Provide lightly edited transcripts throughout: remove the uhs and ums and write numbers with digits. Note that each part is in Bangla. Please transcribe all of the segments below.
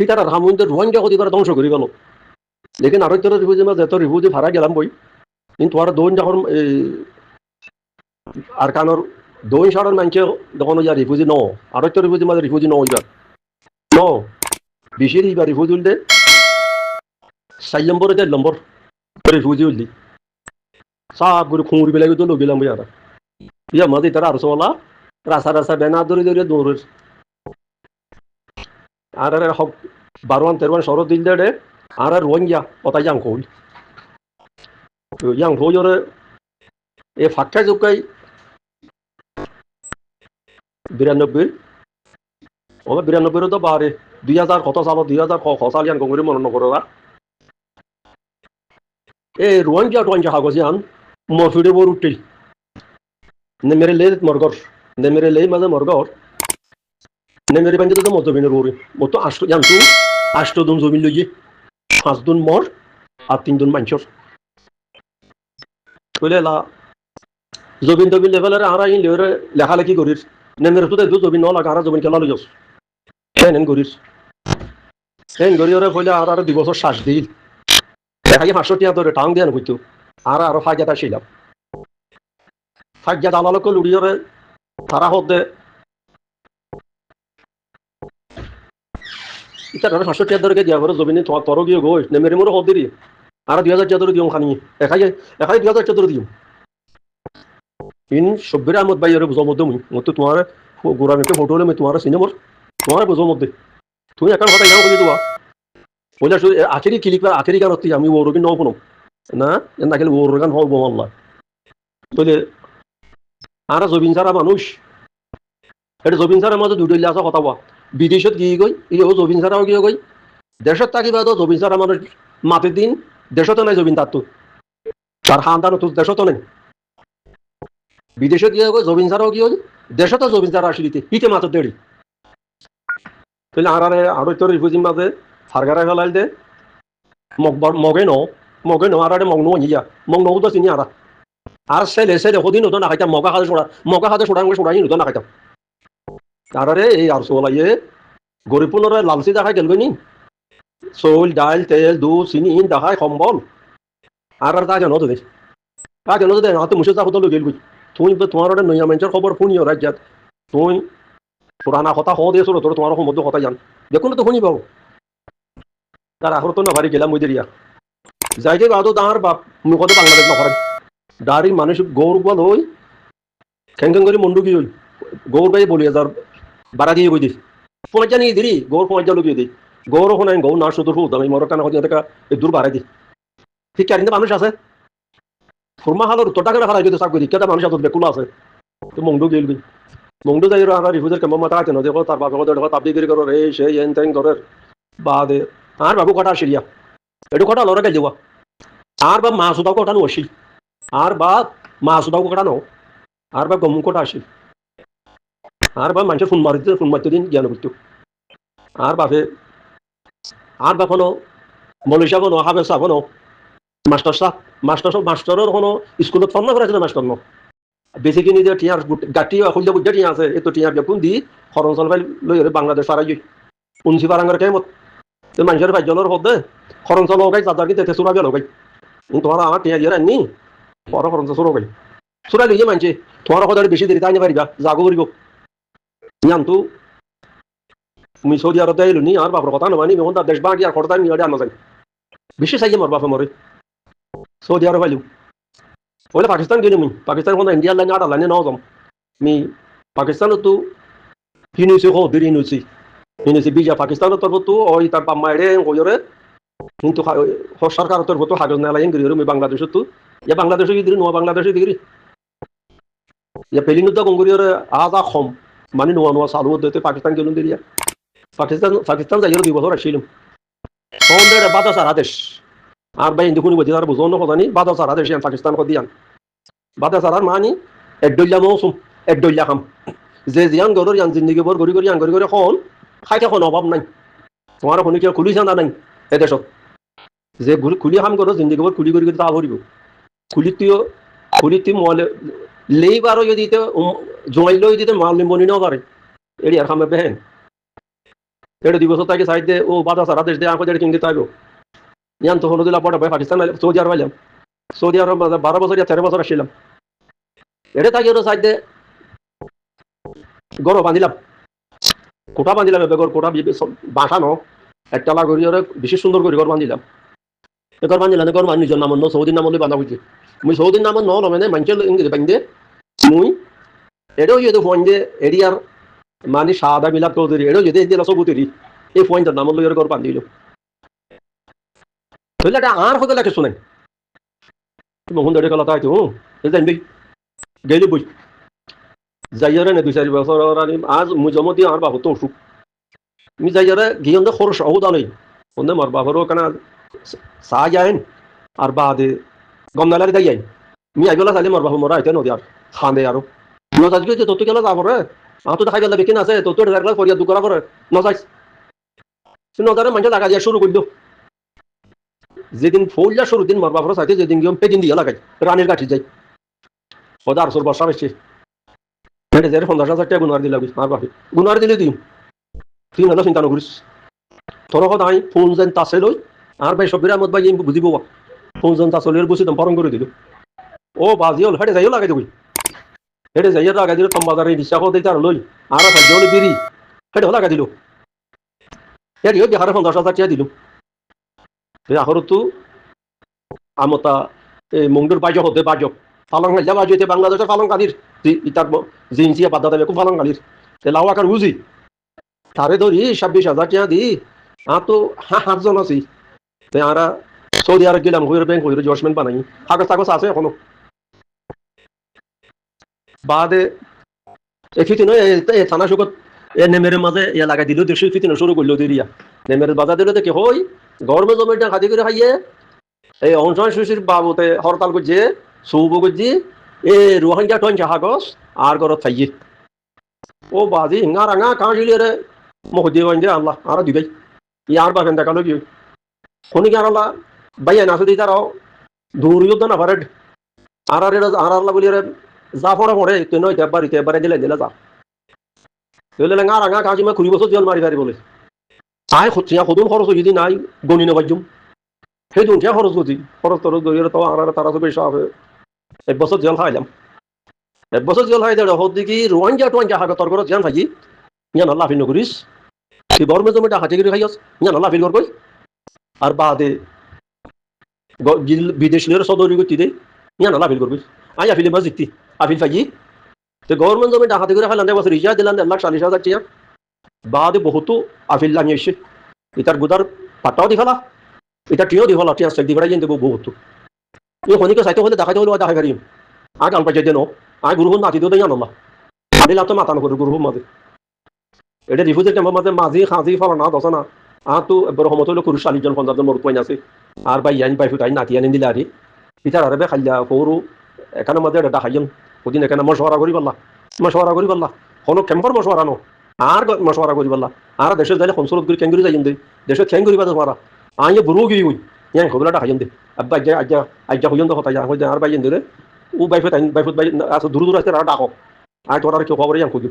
ফিটার আর হামুনদের রোহিঙ্গা হতে পারে ধ্বংস করে গেল লেকিন আরো তোর রিফিউজি মাঝে এত রিফিউজি ভাড়া গেলাম বই কিন্তু আর দোন যখন আর কানোর দোন সাড়ের মানছে যখন যা রিফিউজি ন আরো তোর রিফিউজি মাঝে রিফিউজি ন হইবার ন বিশের এইবার রিফিউজি উল্টে 4 নম্বরে 4 নম্বর রিফিউজি উল্লি সাপ করে খুঁড়ি বেলাগে তো লোক গেলাম বই আর ইয়া মাঝে তারা আর সোলা রাসা রাসা বেনা ধরে ধরে দৌড়ের আর আর হক 12 13 শরৎ দিল দে আর আর রোহিঙ্গা ওটাই জাং কই yang hojore e fakka jokai 92 ওবে 92 তো বারে 2000 কত সাল 2000 কত সাল ইয়ান গঙ্গরি মন নকরবা এ রোহিঙ্গা হাগজিয়ান মরফিডে বরুটি নে মেরে লে মরগর নে মেরে লে মাঝে মরগর নে মেরে বাঞ্জে তো মতো বিনের বরি মতো আষ্ট জানতু আষ্ট দুন জমিন লইয়ে 5 দুন মর আর 3 দুন মানছর কইলে লা জবিন তবিন লেভেলের আরা ইন লেরে লেখালেখি করিস নেমের তো দু জবিন নলা আরা জবিন খেলা লইস হেন করিস হেন করি ওরে কইলে আর 2 বছর শ্বাস দিল দেখাই 500 টাকা ধরে টাং দেন কইতো আর আরো ফাইজাটা ছিলাম ফাইজা দালালকে লুড়িয়রে তারা হতে এটা 500 টাকা ধরে দিয়া করে জবিনে তোর গিয়ে গই নেমের মোর হদ দিরি আর 2000 টাকা ধরে দিও খানি একাই 2000 টাকা ধরে দিও इन शब्बीर अहमद भाई अरे बुझो मध्य मत तुम्हारे गोरा में फोटो ले मैं तुम्हारा सिनेमर तुम्हारे बुझो मध्य তুমি এখন কথা ইয়াও কই দিবা বলে শুধু আখেরি ক্লিক আখেরি গান হচ্ছে আমি ওর রোগিন নও কোনো না না গেলে ওর রোগান হব আল্লাহ বলে আর জবিন সারা মানুষ এটা জবিন সারা মাঝে দুটো আছে কথা বল বিদেশত গিয়ে গই ইও জবিন সারাও গিয়ে গই দেশত থাকিবা তো জবিন সারা মানুষ মাতে দিন দেশত নাই জবিন তার তো তার খানদান তো দেশত নাই বিদেশে গিয়ে জবিন সারাও গিয়ে দেশে তো জবিন সারা আসিলিতে পিঠে মাত্র দেড়ি তাহলে আরো তোর রিফিউজি মাঝে ফারগারা ফেলাইল দে মগে ন আর মগ নো ইয়া মগ নও তো চিনি আর সেলে হদিন হতো না খাইতাম মগা হাতে সোড়াই হতো না খাইতাম আরে এই আর সোলাইয়ে গরিব পুনরে লালচি দেখাই গেল নি চৌল ডাইল তেল দুধ চিনি দেখাই সম্বল আর তা জানো তো তা জানো দে হাতে মুছে যা হতো গেল তুই তোমার নয়া মানুষের খবর শুনিও রাজ্যাত তুই পুরানা কথা হ দিয়েছো তোর তোমার সম্বন্ধ কথা জান দেখুন তো শুনি পাও তার আখর তো না ভারি গেলাম ওই দিয়া যাইতে বাদো তাহার বাপ মুখতে বাংলাদেশ নকরেন দাঁড়ি মানুষ গৌর বল হই খ্যাং করে মন্ডু কি হই গৌর ভাই বলি যার বাড়া দিয়ে বই দিস ফোন জানিয়ে দিলি গৌর ফোন জালো দিয়ে দিই গৌর শোনাই গৌ না শুধু হুদ আমি মরক কানা হতে দূর বাড়াই দিই ঠিক কারিন্দে মানুষ আছে ফুরমা হালোর তোটা করে হারাই যদি সাক করি কেটা মানুষ আছে বেকুলা আছে তো মন্ডু গেল মংডু যাই আর রিফিউজের কেমন মাথা আছে না দেখো তার বাবা দেখো তাবলিগিরি করো রে সে এন তেন করে বাদে আর বাবু কটা সিরিয়া এটু কটা লড়া গেল আর বা মা সুদাও কটা নসি আর বা মা সুদাও কটা নো আর বা গমু কটা আসি আর বা মানুষের ফোন মারতে দিন জ্ঞান করতো আর বাপে আর বা কোনো মনীষা বনো হাফেজ সাহ বনো মাস্টারের কোনো স্কুলত ফোন না করেছিল মাস্টার ন বেসিক্যালি যে টিয়ার গাটি হইলে বুঝে টিয়া আছে এত টিয়ার বেকুন দি খরঞ্চল ফাইল লই বাংলাদেশ সারাই উনসি বারাঙ্গার কেমত তো মানুষের ভাইজনের হদে খরঞ্চল হোক চাদার কি তেতে সুরা গেল গাই তোমার আমার টিয়া দিয়ে রান্নি পর খরঞ্চল সুরো গাই সুরা লইয়ে মানছে তোমার কথা বেশি দেরি তাই না পারিবা জাগো করিব জানতো তুমি সৌদি আরব আইলো নি আর বাপর কথা নমানি মেহন দেশ বাকি আর খরতা নিয়ে আনা যায় বেশি চাইছে মোর বাপে মরে সৌদি আরব আইলো বলে পাকিস্তান গেলি মুই পাকিস্তান কোনো ইন্ডিয়ার লাইনে আর লাইনে নাও যাম মি পাকিস্তানত তো হিনুসি হো দিরি হিনুসি বিজা পাকিস্তানত তরফ তো ওই তার বাপ মায়েরে ওইরে কিন্তু সরকার তরফ তো হাজত না লাইন গিরি মি বাংলাদেশত তো ইয়া বাংলাদেশে গিরি নোয়া বাংলাদেশে গিরি ইয়া পেলিং তো গঙ্গুরিয়রে আজা খম মানে নোয়া চালু হতে পাকিস্তান গেলুন দিরিয়া পাকিস্তান যাই 2 বছর আসছিলাম তখন বাদা সারা দেশ আর ভাই দেখুন বুঝি আর বুঝো না কথা নি বাদা সারা দেশ পাকিস্তান কো দিয়ান বাদা সারার মানি একডল্লা মৌসুম একডল্লা খাম যে জিয়ান গরর ইয়ান জিন্দগি বর গড়ি গড়ি আঙ্গরি করে খন খাইতে খন অভাব নাই তোমার কোনো কি খুলি জানা নাই এদেশত যে খুলি খাম গরর জিন্দগি বর খুলি গড়ি তা ভরিব খুলিতে মলে লেইবারও যদি জমাইলেও যদি মাল নিবনি না পারে এড়ি আর খামে বেহেন এটা 2 বছর থেকে সাইড দিয়ে ও বাধা সারা দেশ দিয়ে আঁকো যেটা কিনতে থাকবো ইয়ান তো হলো দিলা পড়া ভাই পাকিস্তান সৌদি আরব আইলাম সৌদি আরব 12 বছর 13 বছর আসছিলাম এটা থাকি ওটা সাইড দিয়ে গরো বাঁধিলাম কোটা বাঁধিলাম বেগর কোটা বাসানো একটা লাখ ওরে বেশি সুন্দর করে ঘর বাঁধিলাম ঘর বাঁধিলাম ঘর নিজের নাম সৌদির নাম বাঁধা হয়েছে মুই সৌদির নাম মানে মানুষের ইংরেজি বাঁধে মুই এটাও যদি ফোন যে এরিয়ার মানে সাদা মিলাদ চৌধুরী এটাও যদি দিল সবুতেরি এই ফোনটার নাম লইয়ের ঘর বাঁধিল তাহলে এটা আর হতে লাগে শুনেন মোহন দেড়ে কলা তাই হুম জানবি গেলি বই যাইয়ারে না 2-4 বছর আজ মুই জমা দিয়ে আর বাবু তো অসুখ আমি যাইয়ারে গিয়ে খরচ অহুদা নেই ওদের মার বাবারও কেন চা যাইন আর বাদে গম নালারি দাই যাইন মি আইবেলা চাইলে মার বাবু মরা আইতে নদী আর খান্দে আরো নজাজকে যে তত গেলে যাব রে আমার তো দেখাই গেলে বেকিন আছে তত দেখলা ফরিয়া দুকরা করে নজাইস নজারে মানুষ লাগা দিয়ে শুরু করলো যেদিন ফৌজা শুরু দিন মার বাবার চাইতে যেদিন গিয়ে পেদিন দিয়ে লাগাই রানীর কাঠি যাই ওদের 800 বর্ষা বেশি এটা যে 50,000 টাকা গুনার দিলাম মার বাপে গুনার দিলে দিম তুই না চিন্তা নকরিস তোর কথা আমি ফোন যেন তাছে লই আর ভাই সবির আহমদ ভাই বুঝিব ফোন যেন তাছলের বুঝি দাম পরম করে দিল ও বাজি হল হেঁটে যাইও লাগাই দিবি হেঁটে যাইয়া লাগাই দিল তম্বাজারে রিক্সা করে দিতে আর লই আর ভাই হলে বিড়ি হেঁটে লাগাই দিল হেঁটে বিহারে 50,000 টাকা দিল আখর তো আমতা এই মঙ্গল বাজক হতে বাজক পালং হাইলা বাজুতে বাংলাদেশের পালং কালির ইতার জিনসিয়া বাধা দেবে খুব পালং কালির লাউ আকার বুঝি তারে ধরি 26,000 টাকা দি তো 8 জন আছি আমরা সৌদি আরব গেলাম হইর ব্যাংক হইর জজমেন্ট বানাই কাগজ কাগজ আছে এখনো বাদে এই ফিতিন এই থানা সুকত এ নেমের মাঝে ইয়া লাগাই দিল দেশের ফিতিন শুরু করলো দিরিয়া নেমের বাধা দিল দেখে হই গরমে জমিটা খাতি করে খাইয়ে এই অংশান শিশির বাবুতে হরতাল করছে সৌব করছি এ রোহাঙ্গা টঞ্চা হাগস আর ঘরত থাইয়ে ও বাজি হিঙা রাঙা কাঁচিলি রে মুখ দিয়ে দে আল্লাহ আর দিবাই ইয়ার বাপেন দেখা লবি শনিকে আর আল্লাহ বাইয়া নাচে দিই তারাও দূর যুদ্ধ না পারে আর আল্লাহ বলি রে যা পড়ে পড়ে তুই নয় বাড়িতে এবারে দিলে দিলে যা তুইলে লেঙা রাঙা কাঁচি মা 20 বছর জল মারি পারি বলে আয় হচ্ছে সদুন খরচ যদি নাই গণি নেবাজুম সেই দুন খরচ করছি খরচ টরচ গড়িয়ে তো আর তারা তো বেশ হবে 1 বছর জেল খাইলাম 1 বছর জেল খাই দেড় হত দেখি রোয়াঞ্জা টোয়াঞ্জা হাগে তোর ঘরত জ্ঞান থাকি ইয়ান আল্লাহ ফিল নকরিস তুই বর্মে জমিটা হাতে করে খাইস ইয়ান আল্লাহ ফিল করবই আর বাদে বিদেশ নিয়ে সদরি করতে দে ইয়ান আল্লাহ ফিল করবি আই আফিলে মাছ জিততি আফিল ফাইজি তো গভর্নমেন্ট জমিটা হাতে করে খাইলাম 1 বছর রিজা দিলাম 1,40,000 টাকা বাদে বহুতো আফিল লামিয়ে এসে এটার গুদার পাটাও দি ফেলা এটা টিও দি ফেলা টিয়া সেক দি বেড়াই যেতে বহুত এই খনিকে চাইতে হলে দেখাইতে হলে দেখাই পারিম আগ আল পাইছে দেন আয় গুরুহুন নাতি দো দেয় আনল্লাহ আদিলা তো মাথা নকরে গুরুহুর মাঝে এটা রিফুজের টেম্পের মাঝে মাঝি খাঁজি ফলা না দশ না তো বড় সমত হলো কুরুষ 40 জন 50 জন মোর পয়েন্ট আছে আর ভাই আইন পাইফু তাই নাতি আনি দিলে আরে পিতার আরে খাইলা পৌরু এখানে মাঝে এটা খাইন ওদিন এখানে মশওয়ারা করি পাল্লা কোনো ক্যাম্পার মশওয়ারা নো আর মশওয়ারা করি পাল্লা আর দেশের যাইলে কনসুলত করি ক্যাঙ্গুরি যাইন দে দেশের খ্যাং করি পাতে পারা আইয়ে বুড়ো গিয়ে হই ইয়াং খবলাটা খাইন দে আব্বা আজ্জা হইন তো হতাই হইতে আর বাইন দে ও বাইফুত বাই আছে দূর দূর আছে আর ডাকো আর তোর আর কেউ খবর ইয়াং খুঁজু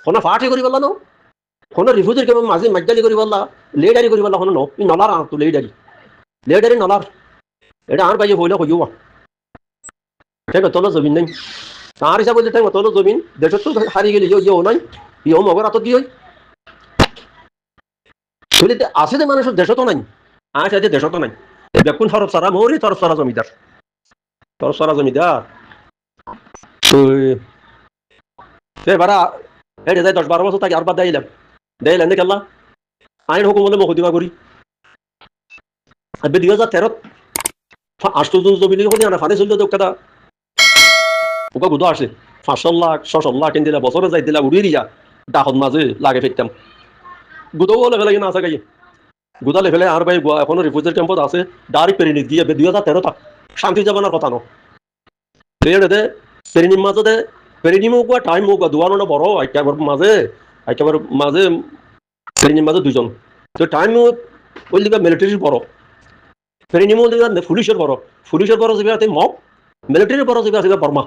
কোনো ফাটি করি পাল্লা নো কোনো রিফিউজির কেমন মাঝে মাইজালি করি পাল্লা লেডারি করি পাল্লা কোনো নো ই নলার তো লেডারি নলার এটা আর বাইয়ে হইলে হইও ঠিক আছে তোলো জমিন নাই তার হিসাবে বলতে ঠিক তোলো জমিন দেশের তো হারিয়ে গেলি ইয়েও নাই ইয়েও মগর আত দিয়ে শরীরে আছে যে মানুষের দেশ তো নাই আছে যে দেশ তো নাই দেখুন তরফ সারা মৌরি তরফ সারা জমিদার এবার হেঁটে যাই 10-12 বছর তাকে আর বাদ দেইলাম দেখলা আইন হুকুম হলে মকদিমা করি 2013 8 জন জমি লিখে আনা ফানে চলতে কথা ওকে গুদো আসে 500 লাখ 600 লাখ দিলা বছরে যাই দিলা উড়িয়ে দিয়া ডাকত মাঝে লাগে ফেলতাম গুদো লেভেলে না আছে গাই গুদা লেভেলে আর ভাই এখনো রিফিউজি ক্যাম্পত আছে ডাইরেক্ট পেরিনি দিয়ে 2013 তা শান্তি যাবানোর কথা নো দে পেরিনির মাঝে পেরিনি মুখ টাইম মুখ দুয়ানো বড় একেবারে মাঝে পেরিনির মাঝে 2 জন তো টাইম ওই দিকে মিলিটারির বড় পেরিনি মুখ দিকে পুলিশের বড় যাবে মক মিলিটারির বড় যাবে আছে বর্মা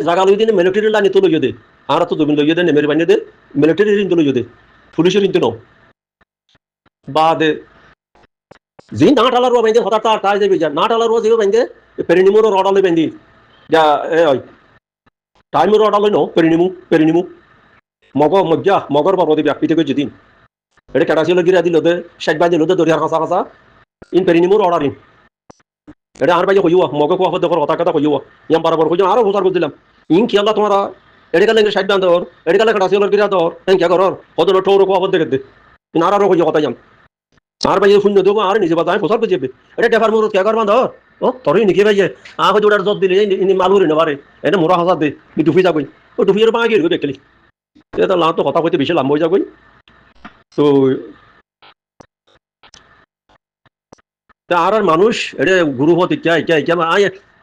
জায়গা লই দিনে মিলিটারি লাইনে তো লইয়ে দে আর তো জমিন লইয়ে দে নেমের বানিয়ে দে মিলিটারি ঋণ তো লইয়ে দে পুলিশের ইন্তু নাও বা দে যে না টালার বাইন্দে হঠাৎ তাই যাবি যা না টালার যে বাইন্দে পেরিনিমুর অর্ডালে বাইন্দি যা এ টাইমের অর্ডালে নো পেরিনিমু মজ্জা মগর বাবদি ব্যাপিতে করে যেদিন এটা কেটাছিল গিরা দিল দে শেখ বাই দিল দে দরিয়ার কাঁচা কাঁচা ইন পেরিনিমুর অর্ডার ইন এটা আর বাইরে কইও মগে কোয়া দেখো কথা কইও ইয়াম বরাবর কইও আরো বোঝার দিলাম ইন কি আল্লাহ তোমারা এটা কালে শেখ বাই দর এটা কালে কেটাছিল গিরা দর হ্যাঁ কে করর কত টোর কোয়া দেখে দে আর আরো কইও কথা জান আর ভাই শূন্য দেবো আর নিজে বাদ আমি প্রচার করে যাবে এটা ডেফার মোর কে করবা ধর ও তোরই নাকি ভাই আগে তো ওটার জব দিলে ইনি মালুরি না পারে এটা মোরা হাজার দে টুফি যাবই ও টুফির পা গিয়ে দেখলি এটা লাভ তো কথা কইতে বেশি লাভ হয়ে যাবই তো আর মানুষ এটা গুরু হতে চাই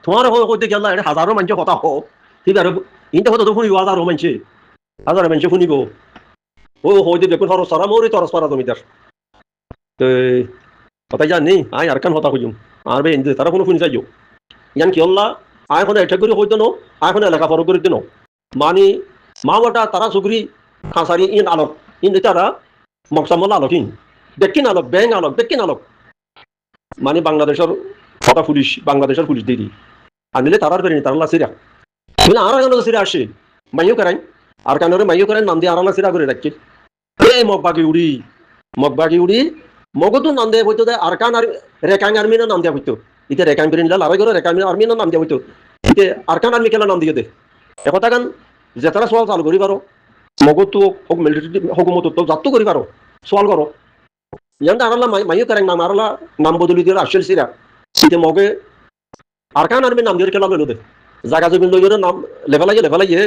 তোমার কইতে গেল এটা হাজারো মানুষ কথা হোক ঠিক আছে ইনটা কথা তো শুনিব হাজারো মানুষ শুনিব ও হইতে দেখুন খরচ সারা মোরই তরস পারা তুমি তার তো কথা জানি আয় আর কান হতা খুঁজুম আর বে ইন্দে তারা কোনো শুনি চাইও ইয়ান কি আল্লাহ আয় এখন এটা করে হইতো না আয় এখন এলাকা ফরক করে দিন মানি মা বাটা তারা সুগ্রি খাসারি ইন আলোক ইন তারা মকসামল আলোক ইন দেখিন আলোক ব্যাং আলোক দেখিন আলোক মানে বাংলাদেশের হতা পুলিশ বাংলাদেশের পুলিশ দিদি আনিলে তারার বেরিনি তারা সিরা কিন্তু আর কেন সিরা আসে মাইও করাই আর কেন মাইও করাই নাম দিয়ে আর সিরা করে রাখছে এই মগবাগি উড়ি মগতো নাম দেওয়া হইতো আরকান আর রেকাং আর্মির নাম দেওয়া হইতো ইতে রেকাং বেরিন লাল করে রেকাং আর্মির নাম দেওয়া হইতো ইতে আরকান আর্মি কেলা নাম দিয়ে দে একথা গান যে তারা সোয়াল চালু করি পারো মগতো হোক মিলিটারি হুকুমত তো যাত্তু করি পারো সোয়াল করো ইয়ান আরালা মাইও করেন নাম আরালা নাম বদলি দিয়ে আসল সিরা ইতে মগে আরকান আর্মির নাম দিয়ে কেলা লইলো দে জায়গা জমিন লই নাম লেভেলাইয়ে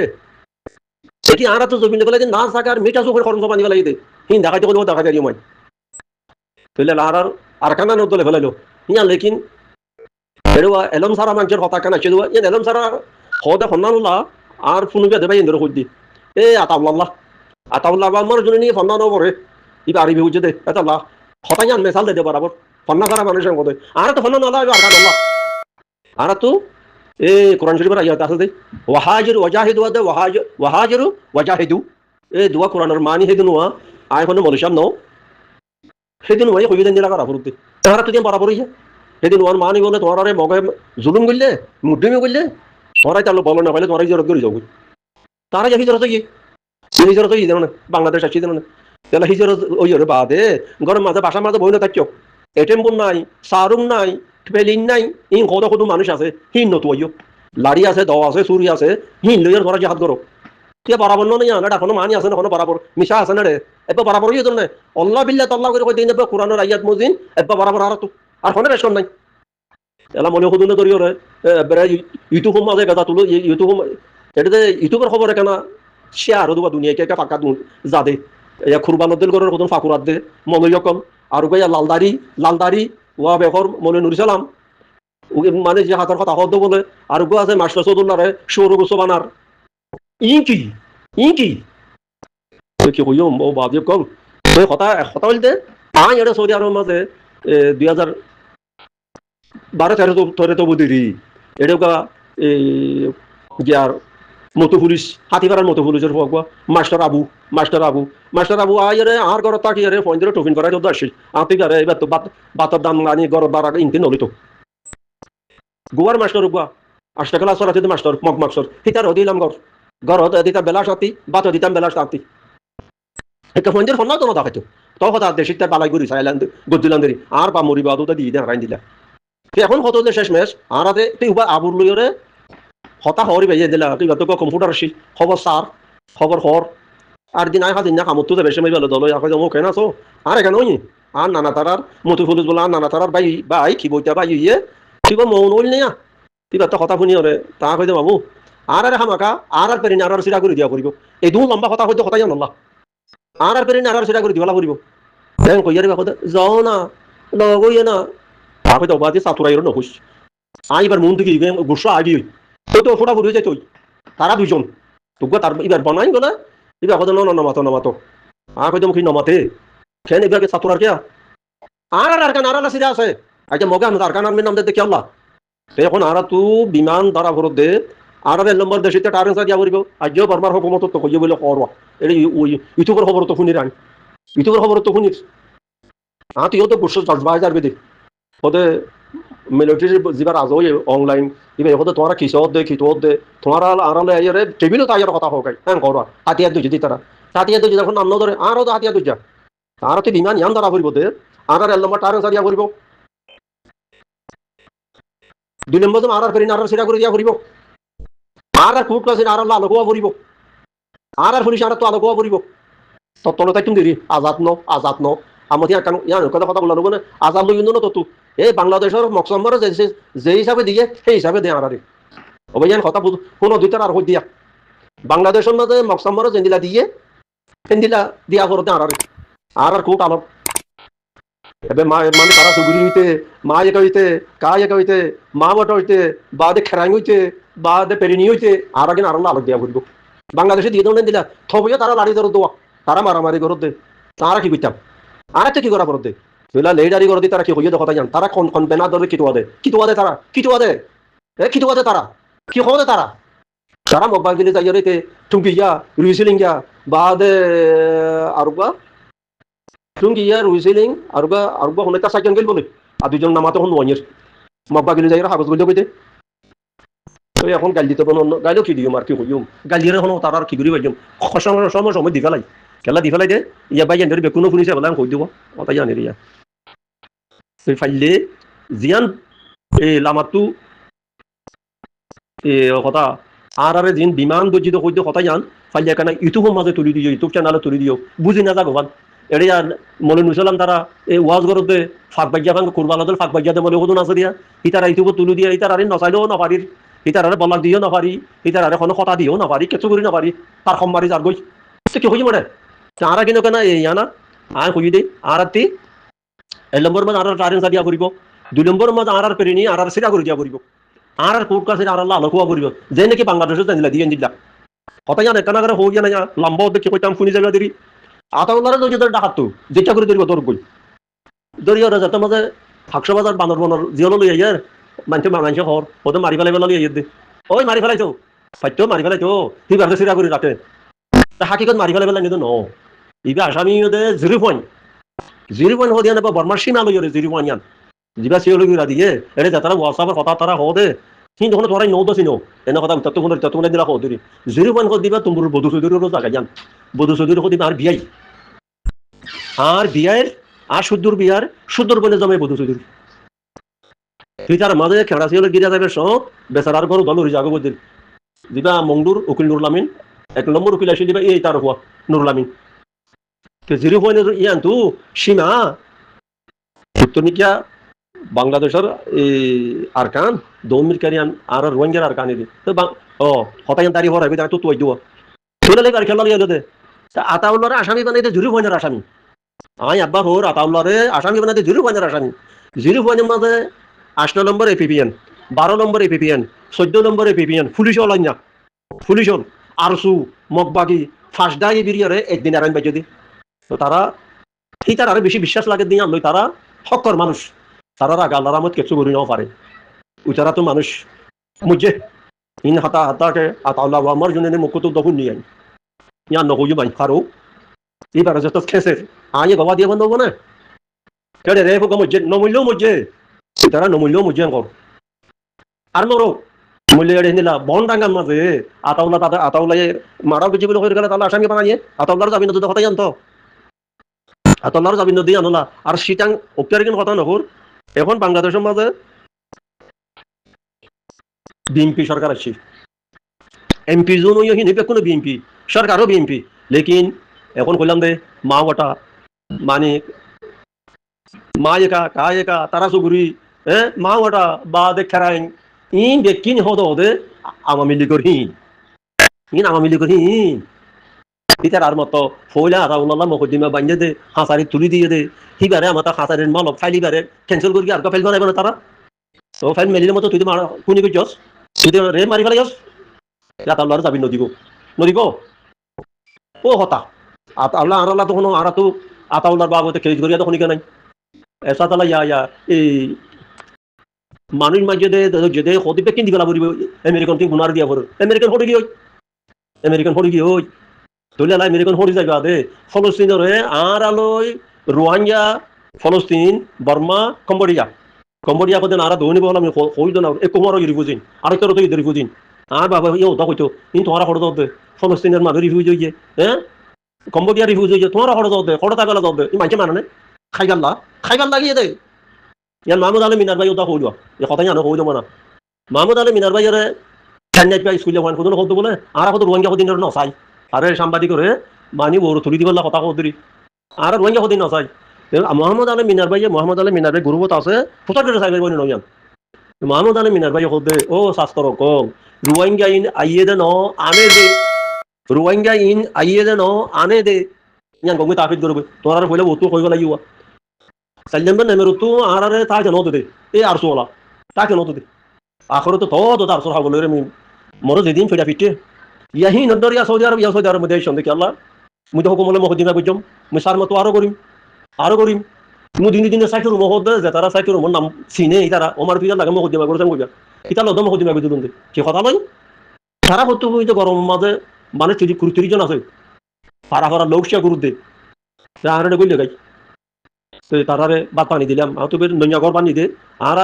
এটি আর তো জমিন লেভেলাই না জায়গার মিটা চোখের খরচ বানি ফেলাই দে হিন দেখাইতে কোনো দেখা যায় মই তাহলে আর কানা নদলে ফেলাইলো ইয়া লেকিন এরবা এলম সারা মানুষের হতা কানা ছিল ইয়া এলম সারা হদা ফন্নানুল্লাহ আর ফুনুকে দেবাই ইন্দর কইদি এ আতাউল্লাহ বা আমার জন্য নিয়ে ফন্নানো পরে ইবা আরবি বুঝে দে আতাল্লাহ হতা জান মেসাল দে বরাবর ফন্না সারা মানুষের কথা আর তো ফন্নানো আল্লাহ আর কান আল্লাহ আর তো এ কোরআন শরীফের আয়াত আছে দে ওয়াহাজিরু ওয়াজাহিদু ওয়াহাজিরু ওয়াজাহিদু এ দুয়া কোরআনের মানি হেদুনুয়া আয় কোন মনুষ্যাম নো সেদিন ওই কবিতা দিলা করা ফুরুতে তাহারা তুই বরাবর হইয়া সেদিন ওর মানি বলে তোমার আরে মগে জুলুম করলে মুদ্রিমি করলে তোরাই তাহলে বলো না পাইলে তোরাই জরত করে যাবো তারা যা হিজরত কি হিজরত হই দেন বাংলাদেশ আসি দেন তাহলে হিজরত ওই বাদে গরম মাঝে বাসা মাঝে বই না থাকছো এটিএম বোন নাই সারুম নাই ফেলিন নাই ইন কত কত মানুষ আছে হিন নতু ওইও লাড়ি আছে দাও আছে চুরি আছে হিন লইয়ার ঘরে জাহাজ করো তুই বরাবর নয় না এটা কোনো মানি আছে না কোনো বরাবর মিশা আছে না রে এবার বরাবর ইয়ে তোর আল্লাহ বিল্লাহ তাল্লাহ করে কই দিন কোরআনের আয়াত মুজিন এবার বরাবর আর তো আর কোনো রেশন নাই এলা মনে হদুন ধরিও রে ইউটিউব মাঝে কথা তুলো ইউটিউব এটাতে ইউটিউবের খবর কেন শেয়ার হদুবা দুনিয়া কে ফাঁকা যা দে খুরবানত দিল করার কত ফাঁকুরাত দে মনোয়কম আর গিয়া লালদারি ওয়া বেখর মনে নুরিসালাম মানে যে হাতের কথা হদ বলে আর গো আছে মাস্টার চৌধুল্লাহ রে সৌরভ সোবানার ই কি কি কইও ও বাদ কম তুই কথা বলতে আই এটা সৌদি আরব মাঝে 2012-13 তো বুঝিরি এটা গিয়ার মতো পুলিশ হাতিপাড়ার মতো পুলিশের হোক মাস্টার আবু আইরে আর ঘর তাকি আরে ফোন দিয়ে টোফিন করাই তো আসিল আতি আরে এবার তো বাতার দাম আনি ঘর বার ইনতে নলিত গোয়ার মাস্টার গোয়া 8 টাকা ক্লাস চলাতে মাস্টার মগ মাস্টার হিতার দিলাম ঘরত দিতা বেলা সাতি বাত দিতাম বেলা সাতি একটা ফোনের ফোন তো না দেখাইতো তো কথা দেশিক তার বালাই করি সাইলেন গদিলাম দেরি আর বা মরি বাদু তা দিয়ে দেন রাইন দিলা এখন কত শেষ ম্যাচ আর আতে তুই আবুর লইরে হতা হরি ভাইয়া দিলা তুই তো কম্পিউটার আসি খবর সার খবর হর আর দিন আয় দিন না কামত তো বেশি মাইল দল এখন যাবো কেন আছো আর এখানে ওই আর নানা তারার মতো ফুলুস বলা নানা তারার বাই কি বইটা বাই ইয়ে তুই মন হইল না তুই তো কথা শুনি ওরে তা কইতে বাবু আর হামাকা আর পেরিনি আর সিরা করে দিয়া করিব এই দু লম্বা কথা হইতে কথা জানো আর পেরিনি আর সিরা করে দিওলা করিব দেন কইয়ারে কথা যাও না লগইয়ে না তা কইতে বাদে সাতুরাইর নহুস আইবার মন থেকে গুসা আগি তো ফোটা ফুড়ে যায় তুই তারা দুইজন তোকে তার এবার বানাই গেলে এবার কথা নমাতো কইতে মুখী নমাতে খেন এবারকে সাতুরার কে আর কান আর সিরা আছে আচ্ছা মগা আর কান আর নাম দেখে আল্লাহ এখন আর তু বিমান দ্বারা ভরত দে আর নম্বর দেশে টারেন্সা দিয়া করিব আজও বর্মার হুকুমত তো কইয়ে বলে করবা এটা ইউটিউবের খবর তো শুনি রানি ইউটিউবের খবর তো শুনিস তুইও তো বসে জজবাই যাবি দে ওদের মিলিটারি যাবার আজ অনলাইন এবার হতে তোমার কিসত দে কিতত দে তোমার আড়ালে আইয়ারে টেবিলও তাইয়ার কথা হোক হ্যাঁ করো হাতিয়ার দুই যদি তারা হাতিয়ার দুই যখন নাম ধরে আরও তো হাতিয়ার দুই যা তারা তো বিমান ইয়ান দ্বারা করব দে আর এল নম্বর টার সারিয়া করব 2 নম্বর জন আর ফেরিন আর সেটা করে দিয়া করিব আর কুট ক্লাসে আর আলো কোয়া করিব আর পুলিশ আর তো আলো কোয়া করিব তত্ত্ব তাই তুমি দেরি আজাদ ন আমি কেন ইয়ার কথা বললাম মানে আজাদ লই ন তো এই বাংলাদেশের মকসম্বর যে হিসাবে দিয়ে সেই হিসাবে দেয় আর অভিযান কথা কোনো দুইটার আর হই দিয়া বাংলাদেশের মধ্যে মকসম্বর জেন্দিলা দিয়ে সেন্দিলা দিয়া করতে আর কুট আলো এবার মানে তারা সুগুরি হইতে মা একা হইতে কা একা হইতে মা বটা হইতে বাদে খেরাং হইতে বাদে পেরিনি হইতে আর আগে আরো আলোক দিয়া করবো বাংলাদেশে দিয়ে দেন দিলা থবইয়া তারা লাড়ি ধরো দোয়া তারা মারামারি করত দে তারা কি করতাম আর একটা কি করা করত দে তুইলা লেডারি করে দি তারা কি হইয়া কথা জান তারা কোন বেনা ধরে কিটুয়া দে তারা কিটুয়া দে তারা কি হওয়া তারা তারা মোবাইল দিলে যাই রেতে টুঙ্কিয়া রুইসিলিংয়া বাদে আরবা টুঙ্কিয়া রুইসিলিং আরবা অনেকটা সাইকেল গেল বলে আর দুজন নামাতে হন ওয়ানির মব্বা গেলে যাই হাগজ গইতে কইতে তো এখন গাল দিতে গাইলেও কি দিও আর কি কইম গালিয়ারে হনো তার আর কি করি বাইম সময় দি ফেলাই খেলা দি ফেলাই দে ইয়া বাই জানি বেকুনো শুনিছে বলে আমি কই দিব তাই জানি রিয়া তুই ফাইলে জিয়ান এই লামাতু এ কথা আর জিন বিমান দর্জিত কইতে কথা জান ফাইলে কেন ইউটিউবের মাঝে তুলি দিও ইউটিউব চ্যানেলে তুলি দিও বুঝি না যা ভগবান এড়ে মনে নুসালাম তারা এই ওয়াজ করতে ফাঁক বাজ্যা ভাঙ কুরবালাদের ফাঁক বাজ্যাতে মনে হতো না দিয়া ইতারা ইউটিউবে তুলি দিয়া ইতার আরে নচাইলেও না পারির ইতারে বলাক দিও না পারি ইতারে কোনো কথা দিও না পারি কিছু করি না পারি তার সম্মারি যার গই কি হই মনে তারা কিন্তু কেন এই না আর কই দে আর আতি 1 নম্বর মানে আর টারেন সাদিয়া করিব 2 নম্বর মানে আর পেরিনি আর সিরা করে দিয়া করিব আর কোর্ট কাছে আর আল্লাহ আলোকোয়া করিব যে নাকি বাংলাদেশে জানিলা দিয়ে দিলা কথা জানে কেন করে হই না লম্বা দেখি কইতাম শুনি যাইবা দেরি আতাউল্লাহর যদি ডাকাতো যেটা করে দিবা তোর গই দরিয়া রাজা তোমাদের হাকশো বাজার বানর বনর জিয়ল লই আইয়ার মানুষ হর ওদের মারি ফেলাই বেলা লিয়ে দে ওই মারি ফেলাইছো ফাইতো মারি ফেলাইছো তুই বাড়তে সিরা করি রাখে হাকিকত মারি ফেলাই বেলা নিত ন ইবা আসামি ওদের 0 পয়েন্ট হদিয়া নেবা বর্মার সীমা লই 0 পয়েন্ট যিবা সিও লই দিয়ে এটা যাতারা হোয়াটসঅ্যাপের কথা তারা হদে কিন্তু তখন তোরাই নৌদ চিনো এনে কথা তত্ত্ব দিলা হদি 0 পয়েন্ট দিবা তোমার বধু চৌধুরীরও জায়গা যান বধু চৌধুরী দিবা আর বিয়াইয়ের আর শুদ্ধর বিয়ার শুদ্ধর বনে জমে বধু চৌধুরী তুই তার মাঝে খেলা ছিল গিরা যাবে সব বেচারার ঘর দল হয়ে যাবে বদিন দিবা মংডুর উকিল নুরুল 1 নম্বর উকিল আসে দিবা এই তার হওয়া নুরুল আমিন 0 পয়েন্ট ইয়ান তু সীমা উত্তরনিকিয়া বাংলাদেশের এই আরকান দৌমিরকারিয়ান আর রোহিঙ্গার আরকান এদি তো হতায়ান তারি হরাবি তো তুই দিব চলে লেগে আর খেলা লিয়ে দে আতাউল্লাহর আসামি বানাইতে 0 পয়েন্টের আসামি আই আব্বা হোর আতাউল্লাহরে আসামি বানাইতে 0 পয়েন্টের আসামি 0 পয়েন্টের মাঝে 8 নম্বর এপিপিএন 12 নম্বর এপিপিএন 14 নম্বর এপিপিএন পুলিশ হল না পুলিশ হল আরসু মগবাগি ফাঁসডাই বিরিয়ারে একদিন আরাম বাজে দি তো তারা এই তার আরো বেশি বিশ্বাস লাগে দিয়ে আনলো তারা হকর মানুষ তারা রাগ আল্লাহর রহমত কিছু করি নাও পারে ওই তারা তো মানুষ মুঝে ইন হাতা হাতাকে আতাউল্লাহ আমার জন্য মুখ তো দখল নিয়ে ইয়ার নকই মাই খারো এবার যত খেসে আয়ে বাবা দিয়ে বন্ধ হবো না কেড়ে রে ফুকা মুঝে নমূল্যও মুঝে তারা নমূল্যও মুঝে কর আর নরো মূল্য এড়ে নিলা বন ডাঙ্গার মাঝে আতাউল্লাহ তাদের আতাউল্লাহ মারাও কিছু বলে হয়ে গেলে তাহলে আসামি বানাইয়ে আতাউল্লাহর জামিন তো কথা জানতো আতাউল্লাহর জামিন দিয়ে আনলা আর সিটাং অক্টারিকেন কথা নহর এখন বাংলাদেশের মাঝে বিএনপি সরকার আছে এমপি জোন হিনিবে কোনো বিএনপি সরকারও বিএনপি লেকিন এখন কইলাম দে মা ওটা মানে মা একা কা একা তারা সুগুরি মা ওটা বা দে খেরাইং ইন বেকিন হদে আওয়ামী লীগের ইন আওয়ামী লীগের ইতার আর মতো ফইলা আতাউল্লাহ মকদ্দিমা বান্ধে দে হাসারি তুলি দিয়ে দে হিবারে আমার হাসারের মালক ফাইলিবারে ক্যান্সেল করি আর ফাইল বানাইব না তারা তো ফাইল মেলিলে মতো তুই তো শুনি করছস তুই রে মারি ফেলাইছস আতাউল্লাহর যাবি নদীব ও হতা আতাউল্লাহ আর আল্লাহ তখন আর তো আতাউল্লাহর বাবতে খেজ করিয়া তখন কেন এসা তালা ইয়া এই মানুষ মাঝে যেতে হতে কিন দিবেলা পড়িব আমেরিকান কি গুনার দিয়া পড়ো আমেরিকান ফটো কি আমেরিকান ফটো কি ওই তুলে লাই মেরে কোন হরি যাইবা দে ফলস্তিনের আর আলোয় রোহিঙ্গা ফলস্তিন বর্মা কম্বোডিয়া কদিন আর দৌনি বল আমি কইতো না এক কুমারও রিফিউজিন আরেকটা তো রিফিউজিন আর বাবা ইয়ে ওটা কইতো কিন্তু তোমারা হড় দে ফলস্তিনের মাঝে রিফিউজ হইছে হ্যাঁ কম্বোডিয়া রিফিউজ হইছে তোমারা হড় দে হড় তাগালা দে এই মাইকে মানে খাইগাল্লা গিয়ে দে ইয়ার মাহমুদ আলী মিনার ভাই ওটা কইলো এ কথাই জানো কইলো না মাহমুদ আলী মিনার ভাই আরে চেন্নাই পাই স্কুলে ওয়ান কোন কত বলে আর কত রোহিঙ্গা কদিন নসাই আরে সাংবাদিক করে মানি বড় তুলি দিবলা কথা কদিরি আর রোহিঙ্গা কদিন নসাই মোহাম্মদ আলী মিনার ভাই গুরুবত আছে ফুটার সাইবে বনি নয়ান মোহাম্মদ আলী মিনার ভাই হদে ও শাস্ত্র কম রোহিঙ্গা ইন আইয়ে দে ন আনে দে রোহিঙ্গা ইন আইয়ে দে ন আনে দে ইয়ান গমি তাফিদ করবে তোরা কইলে ওতু কইব লাগিও সাল্লাম নেমের তো আর তা কেন দে এই আর সোলা তা কেন দে আখরে তো তো তার সর হাবলে মি মরো যেদিন ফিরা ফিটে ইয়াহি নদরিয়া সৌদি আরব মধ্যে সন্দেহ আল্লাহ মুই তো হুকুমলে মহদিমা বুঝম মুই সার মতো আরো করিম মু দিনে সাইকেল মহদ যে তারা সাইকেল মোর নাম চিনে তারা আমার পিছন লাগে মহদিমা করছেন কইবা ইতা লদ মহদিমা বুঝুন দে কি কথা লই সারা হতো হই যে গরম মাঝে মানে 30 জন আছে পারা লোকসা গুরু দে আরে কইলে গাই তো তারারে বাত পানি দিলাম তো নইয়া ঘর পানি দে আর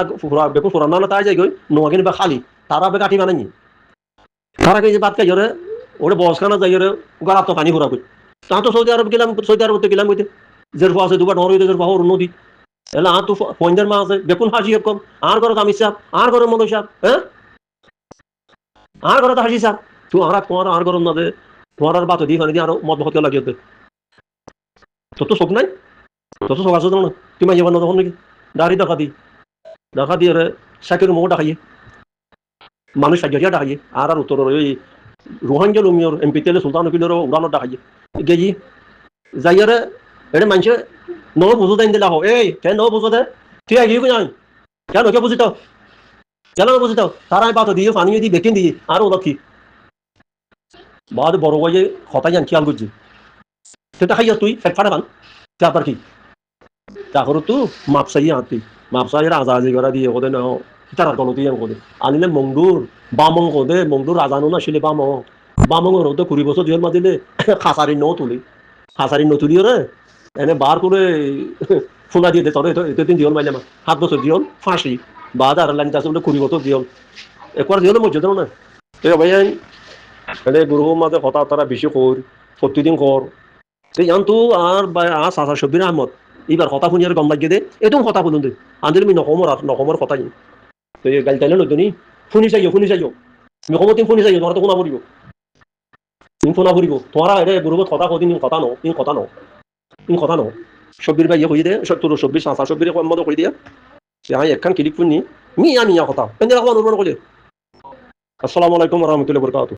বেপু ফুরান না তাই যাই গই নোয়াগিন বা খালি তারা বে কাঠি বানাই তারা কে যে বাত খাই ওরে ওরে বসখানা যাই ওরে গড়া তো পানি ফুরা কই তা তো সৌদি আরব গেলাম কইতে জের আছে দুবার নর হইতে জের বাহর নদী এলা তো পয়েন্টার মা আছে বেকুন হাসি কম আর ঘর আমি সাহেব আর ঘর মনো সাহেব হ্যাঁ আর ঘর হাসি সাহেব তুই তোমার আর ঘর না দে তোমার আর বাত দি পানি দি আর মদ হতে লাগিয়ে তো শোক নাই তো শোক আছে না তুই মাইয়া বানো তখন নাকি দাড়ি দেখা দি রে সাইকেল মোটা খাইয়ে মানুষ সাজিয়া ডাকাইয়ে আর উত্তর ওই রোহিঙ্গা লুমিয়র এমপি তেলে সুলতান কিলোর উড়ানো ডাকাইয়ে গেজি যাইয়ারে এটা মানুষে বুঝো দেন দিলা হো এই কেন বুঝো দে তুই আগিয়ে যাই কেন কে বুঝিত বুঝিত তারা আমি পাতো দিয়ে পানি দিয়ে বেকিন দিয়ে আর ওলা কি বাদ বড় ভাইয়ে হতাই জান খেয়াল করছি সেটা খাইয়া তুই ফেট ফাটা পান তারপর কি তারপরে তো মাপসাই আনতি মাপসাইয়ের আজাজি করা দিয়ে ওদের না তারা গণতি করে আনিলে মংডুর রাজানো না ছিলে বামঙের হতে 20 বছর জেল মাতিলে খাসারি ন তুলি রে এনে বার করে ফোনা দিয়ে দে তোর এতদিন জিয়ল মাইলে 7 বছর জিয়ল ফাঁসি বাদ আর লাইন আছে 20 বছর জিয়ল একবার জিয়ল মর্যাদা না তো ভাই এনে গুরু মাঝে কথা তারা বেশি কর প্রতিদিন কর তো আর সাসা শব্বির আহমদ এবার কথা শুনি আর গম লাগিয়ে দে এদম কথা বলুন দে আন্দিল আমি নকমর কথাই তো এই গাল তাইলে নতুনি শুনি চাইও আমি কমতিম শুনি চাইও তোমার তো শুনা পড়িব তুমি শুনা পড়িব তোমারা এটা গুরুবত কথা কদিন কথা ন শব্বির ভাই হয়ে দে 70 সাসা শব্বির মতো করে দিয়া আমি একখান ক্লিক শুনি মিয়া কথা পেন্দিল অনুরোধ করে আসসালামু আলাইকুম রহমতুল্লাহ বরকাত